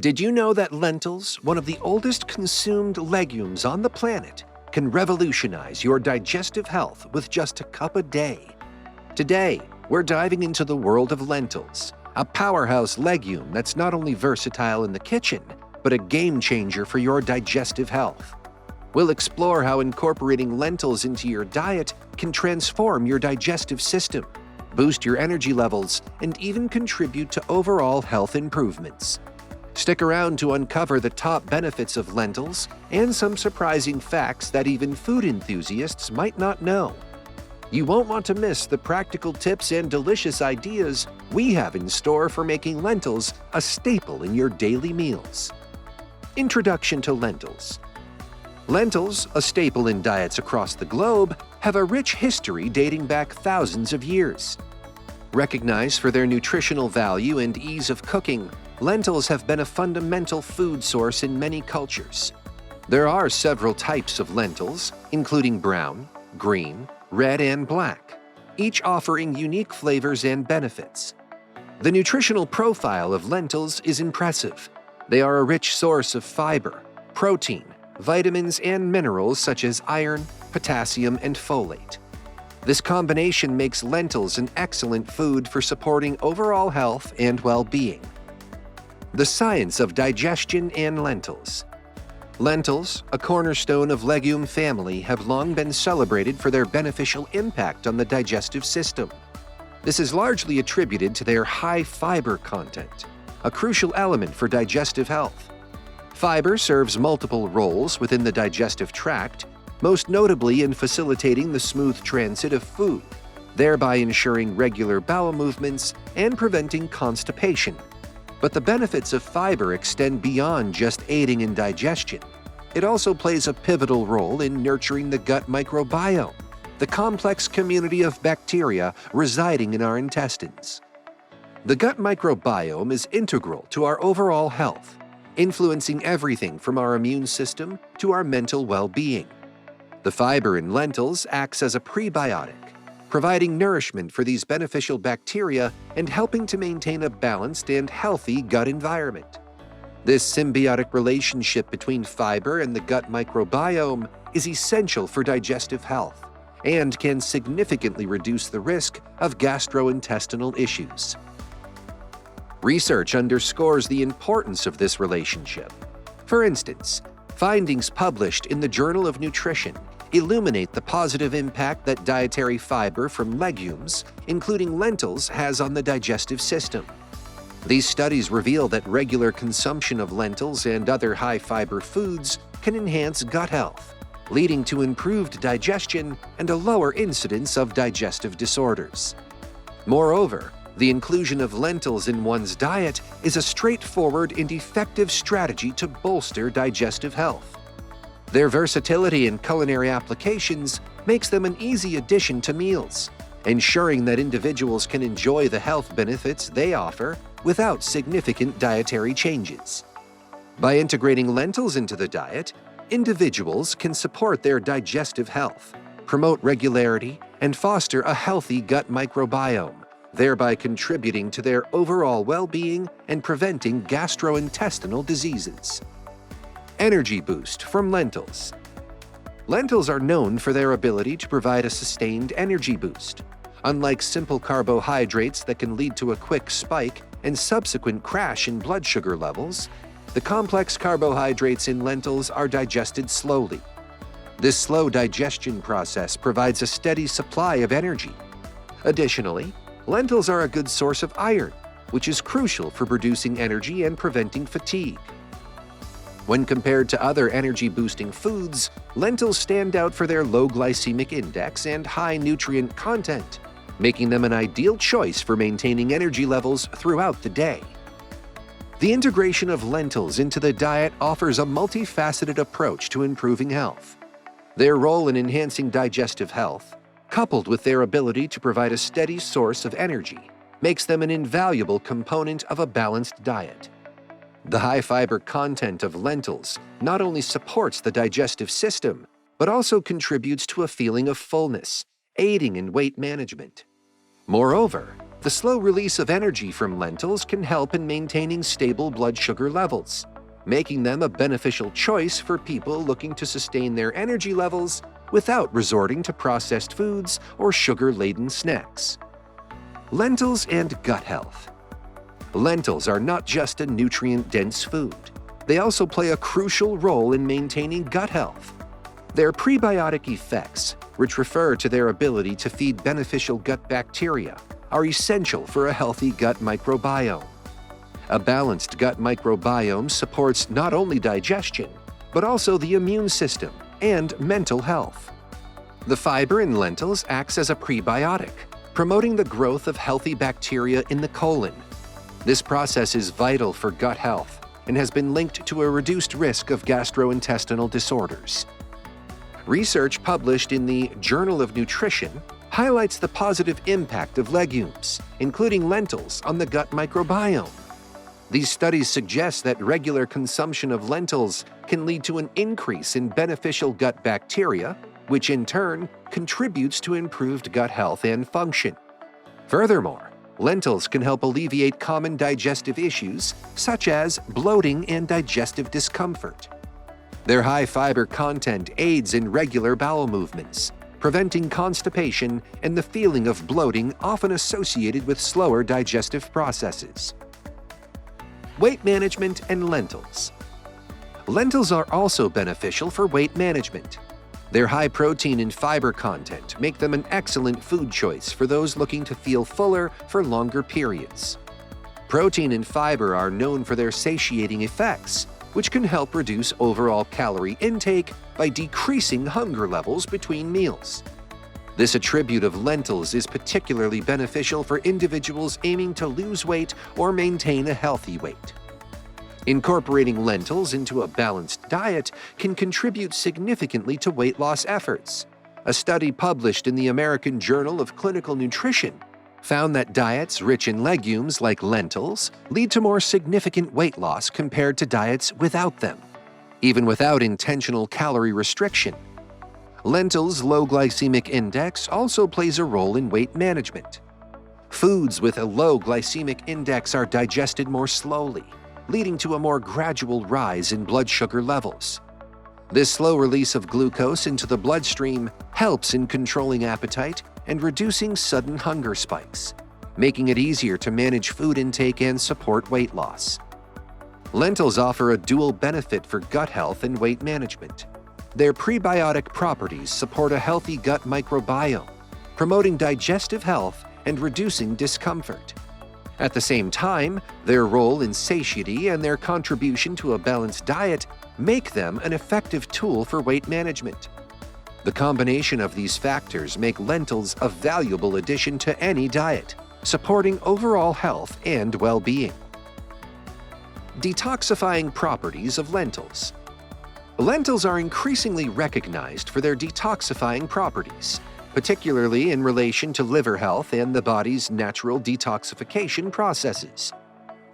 Did you know that lentils, one of the oldest consumed legumes on the planet, can revolutionize your digestive health with just a cup a day? Today, we're diving into the world of lentils, a powerhouse legume that's not only versatile in the kitchen, but a game changer for your digestive health. We'll explore how incorporating lentils into your diet can transform your digestive system, boost your energy levels, and even contribute to overall health improvements. Stick around to uncover the top benefits of lentils and some surprising facts that even food enthusiasts might not know. You won't want to miss the practical tips and delicious ideas we have in store for making lentils a staple in your daily meals. Introduction to lentils. Lentils, a staple in diets across the globe, have a rich history dating back thousands of years. Recognized for their nutritional value and ease of cooking, lentils have been a fundamental food source in many cultures. There are several types of lentils, including brown, green, red, and black, each offering unique flavors and benefits. The nutritional profile of lentils is impressive. They are a rich source of fiber, protein, vitamins, and minerals such as iron, potassium, and folate. This combination makes lentils an excellent food for supporting overall health and well-being. The science of digestion and lentils. Lentils, a cornerstone of legume family, have long been celebrated for their beneficial impact on the digestive system. This is largely attributed to their high fiber content, a crucial element for digestive health. Fiber serves multiple roles within the digestive tract, most notably in facilitating the smooth transit of food, thereby ensuring regular bowel movements and preventing constipation. But the benefits of fiber extend beyond just aiding in digestion. It also plays a pivotal role in nurturing the gut microbiome, the complex community of bacteria residing in our intestines. The gut microbiome is integral to our overall health, influencing everything from our immune system to our mental well-being. The fiber in lentils acts as a prebiotic, providing nourishment for these beneficial bacteria and helping to maintain a balanced and healthy gut environment. This symbiotic relationship between fiber and the gut microbiome is essential for digestive health and can significantly reduce the risk of gastrointestinal issues. Research underscores the importance of this relationship. For instance, findings published in the Journal of Nutrition illuminate the positive impact that dietary fiber from legumes, including lentils, has on the digestive system. These studies reveal that regular consumption of lentils and other high-fiber foods can enhance gut health, leading to improved digestion and a lower incidence of digestive disorders. Moreover, the inclusion of lentils in one's diet is a straightforward and effective strategy to bolster digestive health. Their versatility in culinary applications makes them an easy addition to meals, ensuring that individuals can enjoy the health benefits they offer without significant dietary changes. By integrating lentils into the diet, individuals can support their digestive health, promote regularity, and foster a healthy gut microbiome, thereby contributing to their overall well-being and preventing gastrointestinal diseases. Energy boost from lentils. Lentils are known for their ability to provide a sustained energy boost. Unlike simple carbohydrates that can lead to a quick spike and subsequent crash in blood sugar levels, the complex carbohydrates in lentils are digested slowly. This slow digestion process provides a steady supply of energy. Additionally, lentils are a good source of iron, which is crucial for producing energy and preventing fatigue. When compared to other energy-boosting foods, lentils stand out for their low glycemic index and high nutrient content, making them an ideal choice for maintaining energy levels throughout the day. The integration of lentils into the diet offers a multifaceted approach to improving health. Their role in enhancing digestive health, coupled with their ability to provide a steady source of energy, makes them an invaluable component of a balanced diet. The high-fiber content of lentils not only supports the digestive system, but also contributes to a feeling of fullness, aiding in weight management. Moreover, The slow release of energy from lentils can help in maintaining stable blood sugar levels, making them a beneficial choice for people looking to sustain their energy levels without resorting to processed foods or sugar-laden snacks. Lentils and gut health. Lentils are not just a nutrient-dense food. They also play a crucial role in maintaining gut health. Their prebiotic effects, which refer to their ability to feed beneficial gut bacteria, are essential for a healthy gut microbiome. A balanced gut microbiome supports not only digestion, but also the immune system and mental health. The fiber in lentils acts as a prebiotic, promoting the growth of healthy bacteria in the colon. This process is vital for gut health and has been linked to a reduced risk of gastrointestinal disorders. Research published in the Journal of Nutrition highlights the positive impact of legumes, including lentils, on the gut microbiome. These studies suggest that regular consumption of lentils can lead to an increase in beneficial gut bacteria, which in turn contributes to improved gut health and function. Furthermore, lentils can help alleviate common digestive issues such as bloating and digestive discomfort. Their high fiber content aids in regular bowel movements, preventing constipation and the feeling of bloating often associated with slower digestive processes. Weight management and lentils. Lentils are also beneficial for weight management. Their high protein and fiber content make them an excellent food choice for those looking to feel fuller for longer periods. Protein and fiber are known for their satiating effects, which can help reduce overall calorie intake by decreasing hunger levels between meals. This attribute of lentils is particularly beneficial for individuals aiming to lose weight or maintain a healthy weight. Incorporating lentils into a balanced diet can contribute significantly to weight loss efforts. A study published in the American Journal of Clinical Nutrition found that diets rich in legumes like lentils lead to more significant weight loss compared to diets without them, even without intentional calorie restriction. Lentils' low glycemic index also plays a role in weight management. Foods with a low glycemic index are digested more slowly, leading to a more gradual rise in blood sugar levels. This slow release of glucose into the bloodstream helps in controlling appetite and reducing sudden hunger spikes, making it easier to manage food intake and support weight loss. Lentils offer a dual benefit for gut health and weight management. Their prebiotic properties support a healthy gut microbiome, promoting digestive health and reducing discomfort. At the same time, their role in satiety and their contribution to a balanced diet make them an effective tool for weight management. The combination of these factors make lentils a valuable addition to any diet, supporting overall health and well-being. Detoxifying properties of lentils. Lentils are increasingly recognized for their detoxifying properties, particularly in relation to liver health and the body's natural detoxification processes.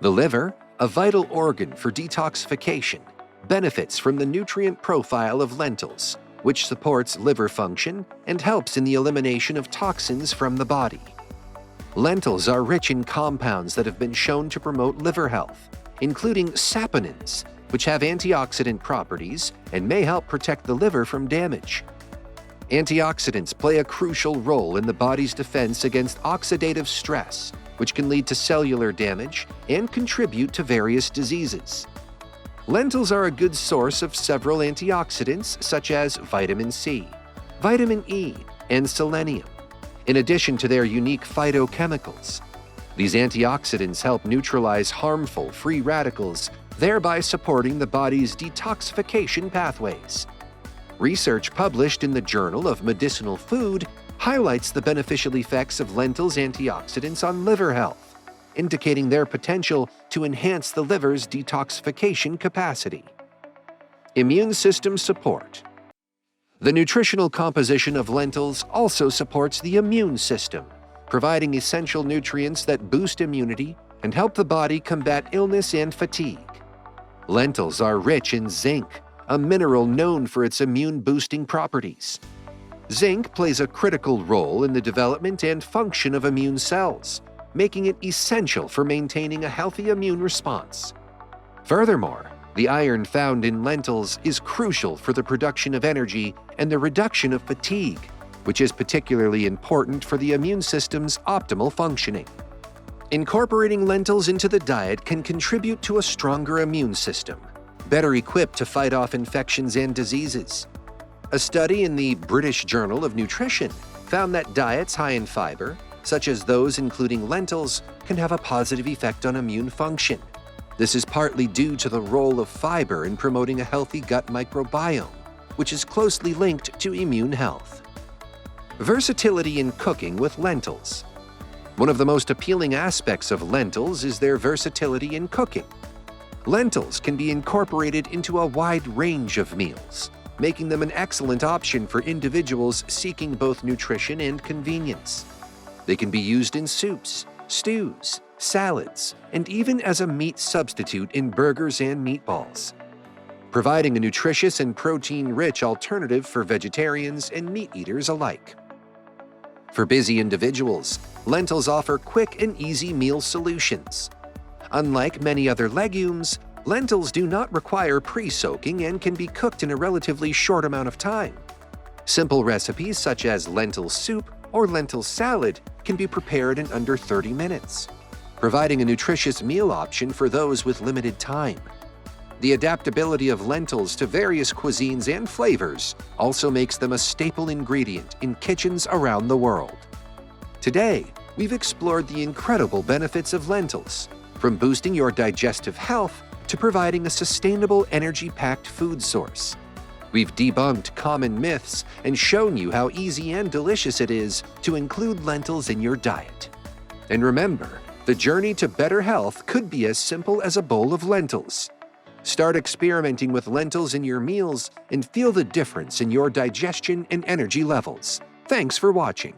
The liver, a vital organ for detoxification, benefits from the nutrient profile of lentils, which supports liver function and helps in the elimination of toxins from the body. Lentils are rich in compounds that have been shown to promote liver health, including saponins, which have antioxidant properties and may help protect the liver from damage. Antioxidants play a crucial role in the body's defense against oxidative stress, which can lead to cellular damage and contribute to various diseases. Lentils are a good source of several antioxidants such as vitamin C, vitamin E, and selenium, in addition to their unique phytochemicals. These antioxidants help neutralize harmful free radicals, thereby supporting the body's detoxification pathways. Research published in the Journal of Medicinal Food highlights the beneficial effects of lentils' antioxidants on liver health, indicating their potential to enhance the liver's detoxification capacity. Immune system support. The nutritional composition of lentils also supports the immune system, providing essential nutrients that boost immunity and help the body combat illness and fatigue. Lentils are rich in zinc, a mineral known for its immune-boosting properties. Zinc plays a critical role in the development and function of immune cells, making it essential for maintaining a healthy immune response. Furthermore, the iron found in lentils is crucial for the production of energy and the reduction of fatigue, which is particularly important for the immune system's optimal functioning. Incorporating lentils into the diet can contribute to a stronger immune system, better equipped to fight off infections and diseases. A study in the British Journal of Nutrition found that diets high in fiber, such as those including lentils, can have a positive effect on immune function. This is partly due to the role of fiber in promoting a healthy gut microbiome, which is closely linked to immune health. Versatility in cooking with lentils. One of the most appealing aspects of lentils is their versatility in cooking. Lentils can be incorporated into a wide range of meals, making them an excellent option for individuals seeking both nutrition and convenience. They can be used in soups, stews, salads, and even as a meat substitute in burgers and meatballs, providing a nutritious and protein-rich alternative for vegetarians and meat eaters alike. For busy individuals, lentils offer quick and easy meal solutions. Unlike many other legumes, lentils do not require pre-soaking and can be cooked in a relatively short amount of time. Simple recipes such as lentil soup or lentil salad can be prepared in under 30 minutes, providing a nutritious meal option for those with limited time. The adaptability of lentils to various cuisines and flavors also makes them a staple ingredient in kitchens around the world. Today, we've explored the incredible benefits of lentils, from boosting your digestive health to providing a sustainable, energy-packed food source. We've debunked common myths and shown you how easy and delicious it is to include lentils in your diet. And remember, the journey to better health could be as simple as a bowl of lentils. Start experimenting with lentils in your meals and feel the difference in your digestion and energy levels. Thanks for watching.